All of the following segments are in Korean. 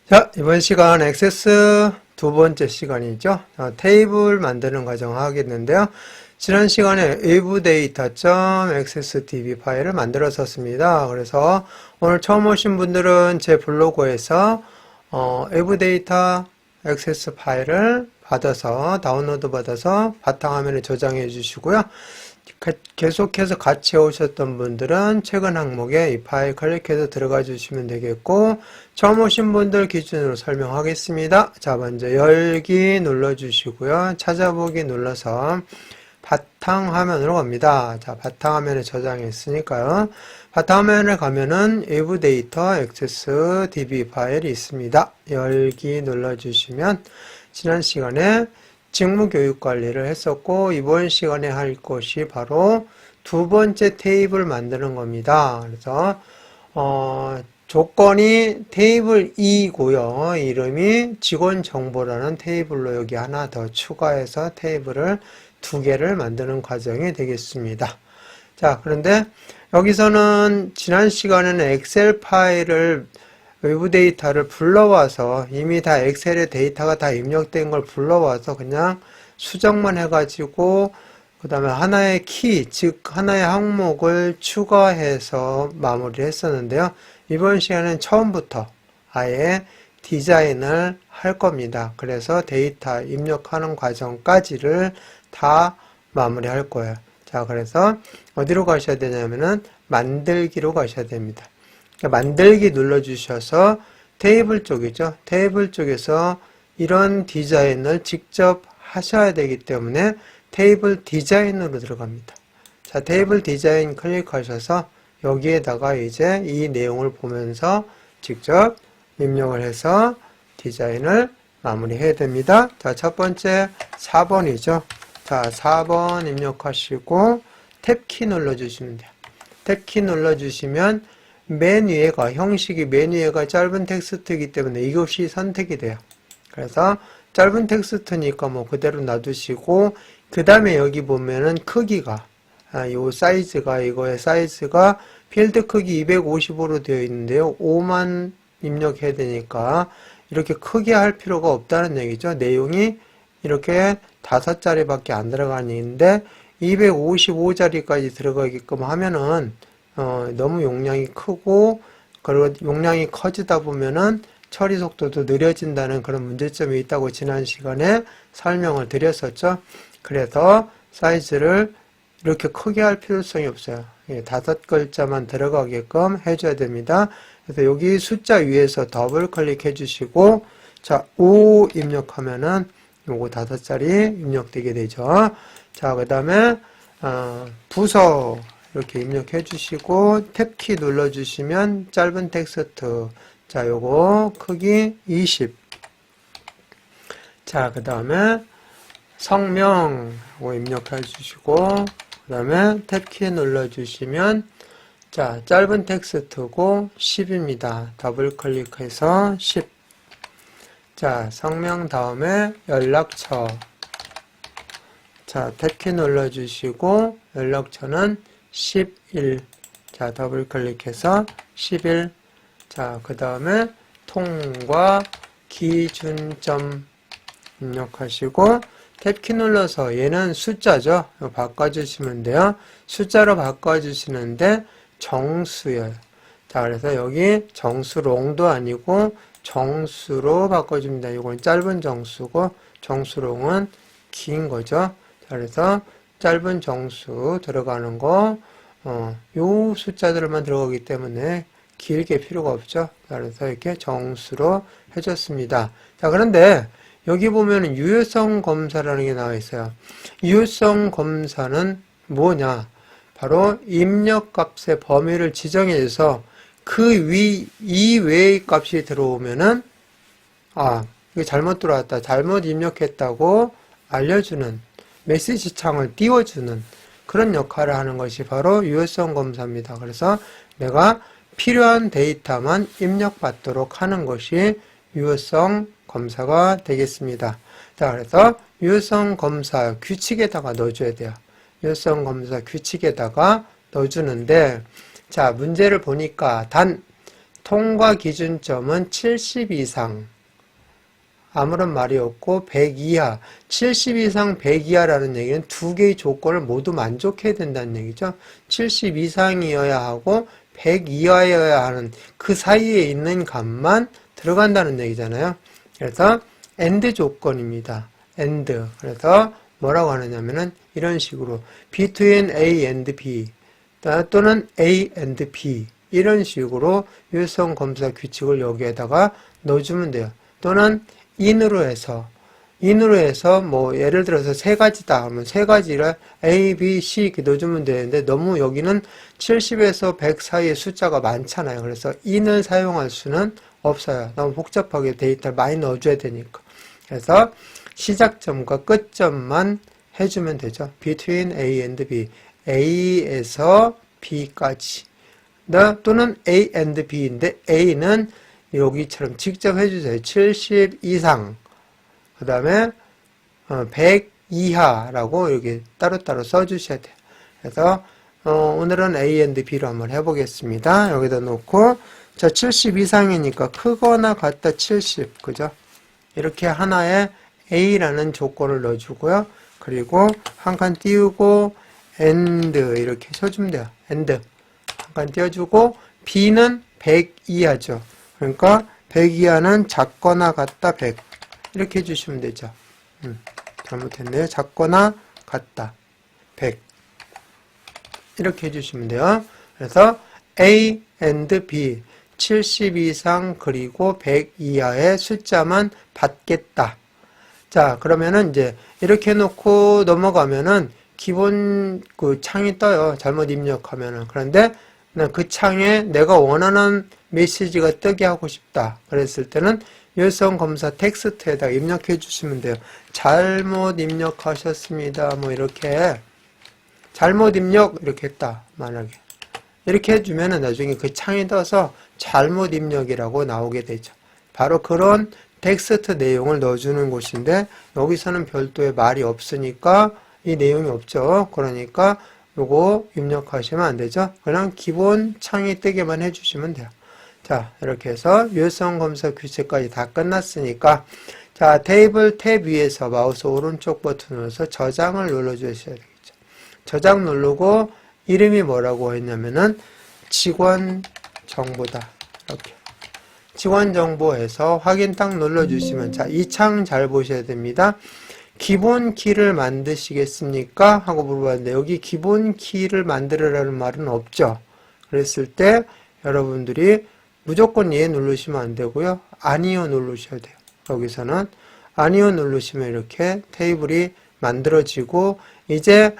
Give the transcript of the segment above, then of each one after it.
자, 이번 시간 액세스 두 번째 시간이죠. 테이블 만드는 과정 하겠는데요. 지난 시간에 wavedata.xsdb 파일을 만들었었습니다. 그래서 오늘 처음 오신 분들은 제 블로그에서 wavedata 액세스 파일을 받아서 다운로드 받아서 바탕화면에 저장해 주시고요. 계속해서 같이 오셨던 분들은 최근 항목에 이 파일 클릭해서 들어가 주시면 되겠고, 처음 오신 분들 기준으로 설명하겠습니다. 자, 먼저 열기 눌러 주시고요. 찾아보기 눌러서 바탕화면으로 갑니다. 자, 바탕화면에 저장했으니까요. 바탕화면에 가면은 wavedata 액세스 db 파일이 있습니다. 열기 눌러 주시면 지난 시간에 직무 교육 관리를 했었고, 이번 시간에 할 것이 바로 두 번째 테이블 만드는 겁니다. 그래서 조건이 테이블 2고요. 이름이 직원 정보라는 테이블로 여기 하나 더 추가해서 테이블을 두 개를 만드는 과정이 되겠습니다. 자, 그런데 여기서는 지난 시간에는 엑셀 파일을 외부 데이터를 불러와서 이미 다 엑셀에 데이터가 다 입력된 걸 불러와서 그냥 수정만 해가지고 그 다음에 하나의 키, 즉 하나의 항목을 추가해서 마무리를 했었는데요. 이번 시간은 처음부터 아예 디자인을 할 겁니다. 그래서 데이터 입력하는 과정까지를 다 마무리할 거예요. 자, 그래서 어디로 가셔야 되냐면은 만들기로 가셔야 됩니다. 만들기 눌러주셔서 테이블 쪽이죠. 테이블 쪽에서 이런 디자인을 직접 하셔야 되기 때문에 테이블 디자인으로 들어갑니다. 자, 테이블 디자인 클릭하셔서 여기에다가 이제 이 내용을 보면서 직접 입력을 해서 디자인을 마무리해야 됩니다. 자, 첫 번째 4번이죠. 자, 4번 입력하시고 탭키 눌러주시면 돼요. 탭키 눌러주시면 맨 위에가, 형식이 맨 위에가 짧은 텍스트이기 때문에 이것이 선택이 돼요. 그래서 짧은 텍스트니까 뭐 그대로 놔두시고, 그 다음에 여기 보면은 크기가, 요 사이즈가, 이거의 사이즈가 필드 크기 255로 되어 있는데요. 5만 입력해야 되니까 이렇게 크게 할 필요가 없다는 얘기죠. 내용이 이렇게 5자리밖에 안 들어가는데 255자리까지 들어가게끔 하면은 너무 용량이 크고, 그리고 용량이 커지다 보면은 처리 속도도 느려진다는 그런 문제점이 있다고 지난 시간에 설명을 드렸었죠. 그래서 사이즈를 이렇게 크게 할 필요성이 없어요. 5글자만 들어가게끔 해줘야 됩니다. 그래서 여기 숫자 위에서 더블 클릭해 주시고, 자, 5 입력하면은 요거 5자리 입력되게 되죠. 자, 그 다음에 부서 이렇게 입력해 주시고 탭키 눌러 주시면 짧은 텍스트, 자, 요거 크기 20. 자, 그 다음에 성명 요거 입력해 주시고, 그 다음에 탭키 눌러 주시면 자, 짧은 텍스트고 10입니다. 더블 클릭해서 10. 자, 성명 다음에 연락처. 자, 탭키 눌러 주시고 연락처는 11. 자, 더블 클릭해서 11. 자, 그 다음에 통과 기준점 입력하시고 탭키 눌러서 얘는 숫자죠. 바꿔주시면 돼요. 숫자로 바꿔주시는데 정수예요. 자, 그래서 여기 정수롱도 아니고 정수로 바꿔줍니다. 이건 짧은 정수고 정수롱은 긴 거죠. 자, 그래서 짧은 정수 들어가는 거, 요 숫자들만 들어가기 때문에 길게 필요가 없죠. 자, 그래서 이렇게 정수로 해줬습니다. 자, 그런데 여기 보면 유효성 검사라는 게 나와 있어요. 유효성 검사는 뭐냐? 바로 입력값의 범위를 지정해서 그 이외의 값이 들어오면은, 이거 잘못 들어왔다, 잘못 입력했다고 알려주는, 메시지 창을 띄워주는 그런 역할을 하는 것이 바로 유효성 검사입니다. 그래서 내가 필요한 데이터만 입력받도록 하는 것이 유효성 검사가 되겠습니다. 자, 그래서 유효성 검사 규칙에다가 넣어줘야 돼요. 유효성 검사 규칙에다가 넣어주는데, 자, 문제를 보니까 통과 기준점은 70 이상. 아무런 말이 없고 100 이하. 70 이상 100 이하라는 얘기는 두 개의 조건을 모두 만족해야 된다는 얘기죠. 70 이상이어야 하고 100 이하여야 하는 그 사이에 있는 값만 들어간다는 얘기잖아요. 그래서 AND 조건입니다. AND. 그래서 뭐라고 하느냐면은 이런 식으로 between A and B 또는 A and B 이런 식으로 유효성 검사 규칙을 여기에다가 넣어주면 돼요. 또는 in으로 해서 뭐 예를 들어서 세 가지다 하면 세 가지를 A, B, C 이렇게 넣어주면 되는데 너무 여기는 70에서 100 사이의 숫자가 많잖아요. 그래서 in을 사용할 수는 없어요. 너무 복잡하게 데이터를 많이 넣어줘야 되니까. 그래서 시작점과 끝점만 해주면 되죠. between A and B. A에서 B까지. 또는 A and B인데 A는 여기처럼 직접 해주세요. 70 이상. 그 다음에 100 이하라고 이렇게 따로따로 써주셔야 돼요. 그래서 오늘은 A and B로 한번 해보겠습니다. 여기다 놓고 자 70 이상이니까 크거나 같다 70 그죠? 이렇게 하나에 A라는 조건을 넣어주고요. 그리고 한 칸 띄우고 AND 이렇게 쳐주면 돼요. AND 한 칸 띄워주고 B는 100 이하죠. 그러니까 100 이하는 작거나 같다 100 이렇게 해주시면 되죠. 잘못했네요. 작거나 같다 100 이렇게 해주시면 돼요. 그래서 A and B 70 이상 그리고 100 이하의 숫자만 받겠다. 자, 그러면은 이제 이렇게 해놓고 넘어가면은 기본 그 창이 떠요. 잘못 입력하면은. 그런데 그 창에 내가 원하는 메시지가 뜨게 하고 싶다. 그랬을 때는 유효성 검사 텍스트에다가 입력해 주시면 돼요. 잘못 입력하셨습니다. 뭐 이렇게 잘못 입력 이렇게 했다. 만약에 이렇게 해주면은 나중에 그 창이 떠서 잘못 입력이라고 나오게 되죠. 바로 그런 텍스트 내용을 넣어주는 곳인데 여기서는 별도의 말이 없으니까 이 내용이 없죠. 그러니까 요거 입력하시면 안 되죠. 그냥 기본 창이 뜨게만 해주시면 돼요. 자, 이렇게 해서 유효성 검사 규칙까지 다 끝났으니까 자, 테이블 탭 위에서 마우스 오른쪽 버튼 눌러서 저장을 눌러주셔야 되겠죠. 저장 누르고 이름이 뭐라고 했냐면은 직원 정보다. 이렇게. 직원 정보에서 확인 딱 눌러주시면 자, 이 창 잘 보셔야 됩니다. 기본 키를 만드시겠습니까? 하고 물어봤는데 여기 기본 키를 만들으라는 말은 없죠. 그랬을 때 여러분들이 무조건 예 누르시면 안 되고요. 아니요 누르셔야 돼요. 여기서는 아니요 누르시면 이렇게 테이블이 만들어지고 이제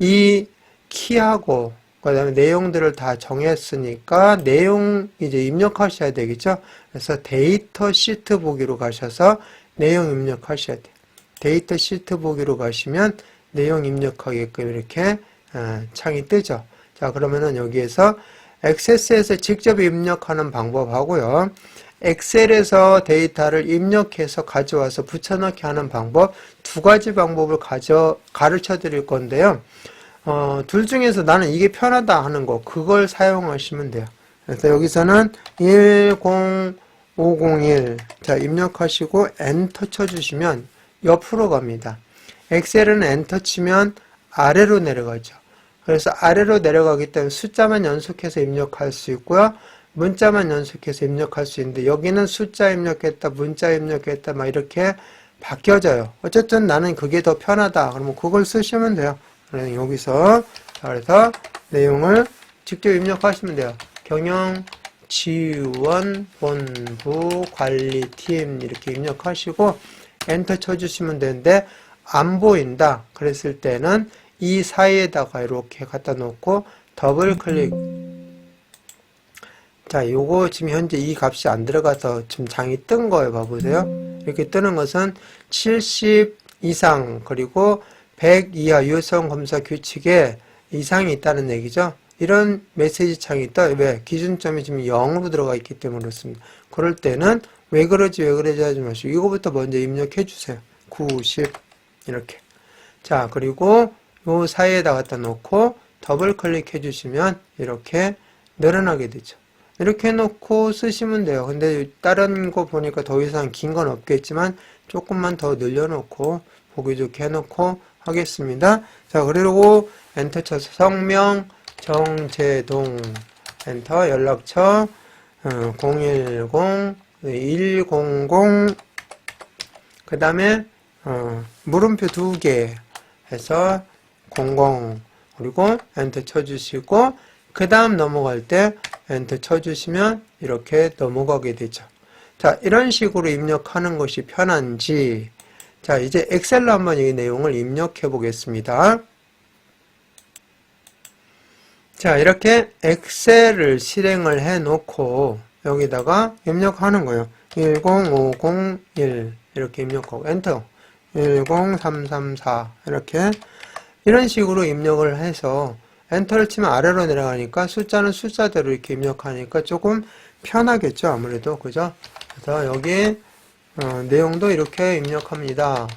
이 키하고 그 다음에 내용들을 다 정했으니까 내용 이제 입력하셔야 되겠죠. 그래서 데이터 시트 보기로 가셔서 내용 입력하셔야 돼요. 데이터 시트 보기로 가시면 내용 입력하게끔 이렇게 창이 뜨죠. 자, 그러면은 여기에서 액세스에서 직접 입력하는 방법하고요. 엑셀에서 데이터를 입력해서 가져와서 붙여넣기 하는 방법 두 가지 방법을 가르쳐 드릴 건데요. 둘 중에서 나는 이게 편하다 하는 거 그걸 사용하시면 돼요. 그래서 여기서는 10501 자, 입력하시고 엔터 쳐주시면 옆으로 갑니다. 엑셀은 엔터 치면 아래로 내려가죠. 그래서 아래로 내려가기 때문에 숫자만 연속해서 입력할 수 있고요. 문자만 연속해서 입력할 수 있는데 여기는 숫자 입력했다, 문자 입력했다 막 이렇게 바뀌어져요. 어쨌든 나는 그게 더 편하다. 그러면 그걸 쓰시면 돼요. 여기서 그래서 내용을 직접 입력하시면 돼요. 경영 지원 본부 관리팀 이렇게 입력하시고 엔터 쳐주시면 되는데 안 보인다. 그랬을 때는 이 사이에다가 이렇게 갖다 놓고 더블 클릭. 자, 요거 지금 현재 이 값이 안 들어가서 지금 장이 뜬 거예요. 봐보세요. 이렇게 뜨는 것은 70 이상 그리고 100 이하 유효성 검사 규칙에 이상이 있다는 얘기죠. 이런 메시지 창이 떠요. 왜? 기준점이 지금 0으로 들어가 있기 때문에 그렇습니다. 그럴 때는 왜 그러지 하지 마시고 이거부터 먼저 입력해 주세요. 90 이렇게. 자, 그리고 요 사이에다 갖다 놓고 더블 클릭해 주시면 이렇게 늘어나게 되죠. 이렇게 해놓고 쓰시면 돼요. 근데 다른 거 보니까 더 이상 긴 건 없겠지만 조금만 더 늘려놓고 보기 좋게 해놓고 하겠습니다. 자, 그리고 엔터 쳐서 성명 정재동 엔터 연락처 010-100 그 다음에 물음표 2개 해서 00 그리고 엔터 쳐주시고 그 다음 넘어갈 때 엔터 쳐주시면 이렇게 넘어가게 되죠. 자, 이런 식으로 입력하는 것이 편한지 자, 이제 엑셀로 한번 이 내용을 입력해 보겠습니다. 자, 이렇게 엑셀을 실행을 해 놓고 여기다가 입력하는 거예요. 10501 이렇게 입력하고 엔터 10334 이렇게 이런 식으로 입력을 해서 엔터를 치면 아래로 내려가니까 숫자는 숫자대로 이렇게 입력하니까 조금 편하겠죠, 아무래도. 그죠? 그래서 여기 내용도 이렇게 입력합니다.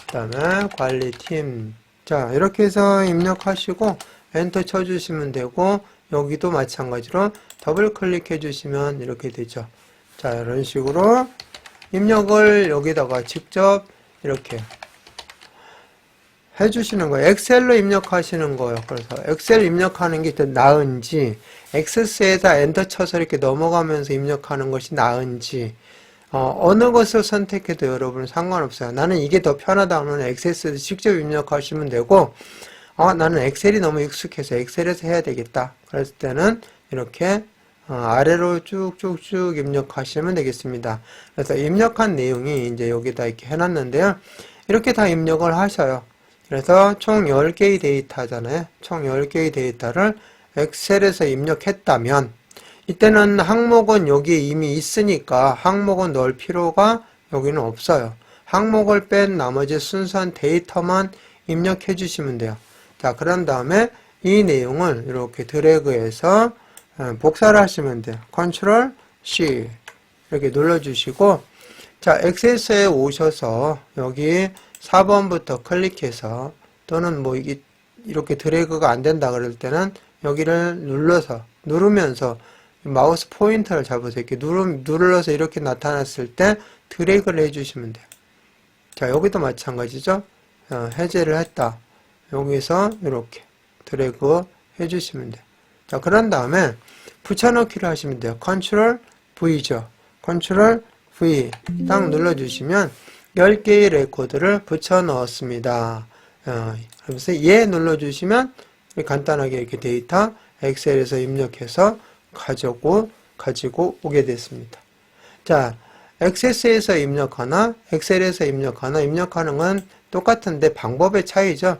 그 다음에 관리팀. 자, 이렇게 해서 입력하시고 엔터 쳐주시면 되고 여기도 마찬가지로 더블 클릭해 주시면 이렇게 되죠. 자, 이런 식으로 입력을 여기다가 직접 이렇게 해주시는 거예요. 엑셀로 입력하시는 거예요. 그래서 엑셀 입력하는 게 더 나은지 엑세스에다 엔터 쳐서 이렇게 넘어가면서 입력하는 것이 나은지 어느 것을 선택해도 여러분 상관없어요. 나는 이게 더 편하다 하면 엑세스에서 직접 입력하시면 되고 나는 엑셀이 너무 익숙해서 엑셀에서 해야 되겠다. 그랬을 때는 이렇게 아래로 쭉쭉쭉 입력하시면 되겠습니다. 그래서 입력한 내용이 이제 여기다 이렇게 해놨는데요. 이렇게 다 입력을 하셔요. 그래서 총 10개의 데이터잖아요. 총 10개의 데이터를 엑셀에서 입력했다면 이때는 항목은 여기에 이미 있으니까 항목은 넣을 필요가 여기는 없어요. 항목을 뺀 나머지 순수한 데이터만 입력해 주시면 돼요. 자, 그런 다음에 이 내용을 이렇게 드래그해서 복사를 하시면 돼요. 컨트롤 C 이렇게 눌러주시고 자, 엑세스에 오셔서 여기 4번부터 클릭해서 또는 뭐 이게 이렇게 드래그가 안 된다 그럴 때는 여기를 누르면서 마우스 포인터를 잡으세요. 이렇게 눌러서 이렇게 나타났을 때 드래그를 해주시면 돼요. 자, 여기도 마찬가지죠. 해제를 했다. 여기서 이렇게 드래그 해주시면 돼요. 자, 그런 다음에 붙여넣기를 하시면 돼요. 컨트롤 V죠. 컨트롤 V 딱 눌러주시면 10개의 레코드를 붙여 넣었습니다. 그래서 얘 눌러주시면 간단하게 이렇게 데이터 엑셀에서 입력해서 가지고 오게 됐습니다. 자, 엑세스에서 입력하나 엑셀에서 입력하나 입력하는 건 똑같은데 방법의 차이죠.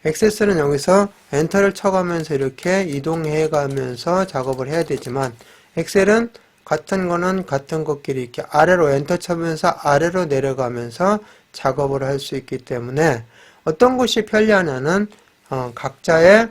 엑세스는 여기서 엔터를 쳐가면서 이렇게 이동해 가면서 작업을 해야 되지만 엑셀은 같은 거는 같은 것끼리 이렇게 아래로 엔터 쳐면서 아래로 내려가면서 작업을 할 수 있기 때문에 어떤 것이 편리하냐는 각자의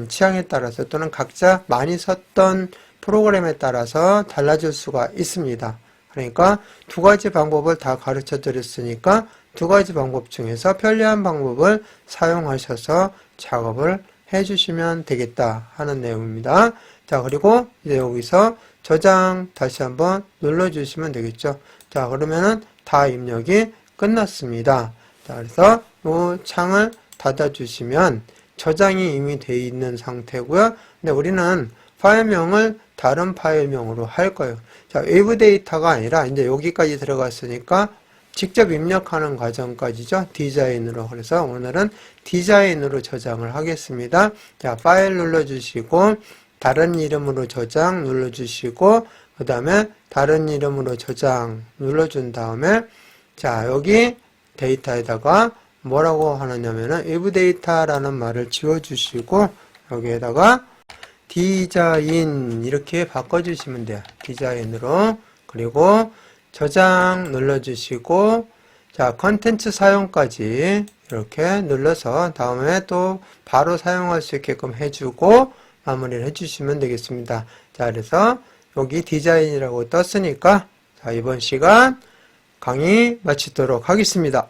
취향에 따라서 또는 각자 많이 썼던 프로그램에 따라서 달라질 수가 있습니다. 그러니까 두 가지 방법을 다 가르쳐 드렸으니까 두 가지 방법 중에서 편리한 방법을 사용하셔서 작업을 해주시면 되겠다 하는 내용입니다. 자, 그리고 이제 여기서 저장 다시 한번 눌러주시면 되겠죠. 자, 그러면은 다 입력이 끝났습니다. 자, 그래서 이 창을 닫아주시면 저장이 이미 되어 있는 상태고요. 근데 우리는 파일명을 다른 파일명으로 할 거예요. 자, 웨이브 데이터가 아니라 이제 여기까지 들어갔으니까 직접 입력하는 과정까지죠. 디자인으로. 그래서 오늘은 디자인으로 저장을 하겠습니다. 자, 파일 눌러주시고 다른 이름으로 저장 눌러주시고 그 다음에 다른 이름으로 저장 눌러준 다음에 자, 여기 데이터에다가 뭐라고 하느냐면은 웨이브 데이터라는 말을 지워주시고 여기에다가 디자인 이렇게 바꿔주시면 돼요. 디자인으로. 그리고 저장 눌러주시고 자, 컨텐츠 사용까지 이렇게 눌러서 다음에 또 바로 사용할 수 있게끔 해주고 마무리를 해주시면 되겠습니다. 자, 그래서 여기 디자인이라고 떴으니까 자, 이번 시간 강의 마치도록 하겠습니다.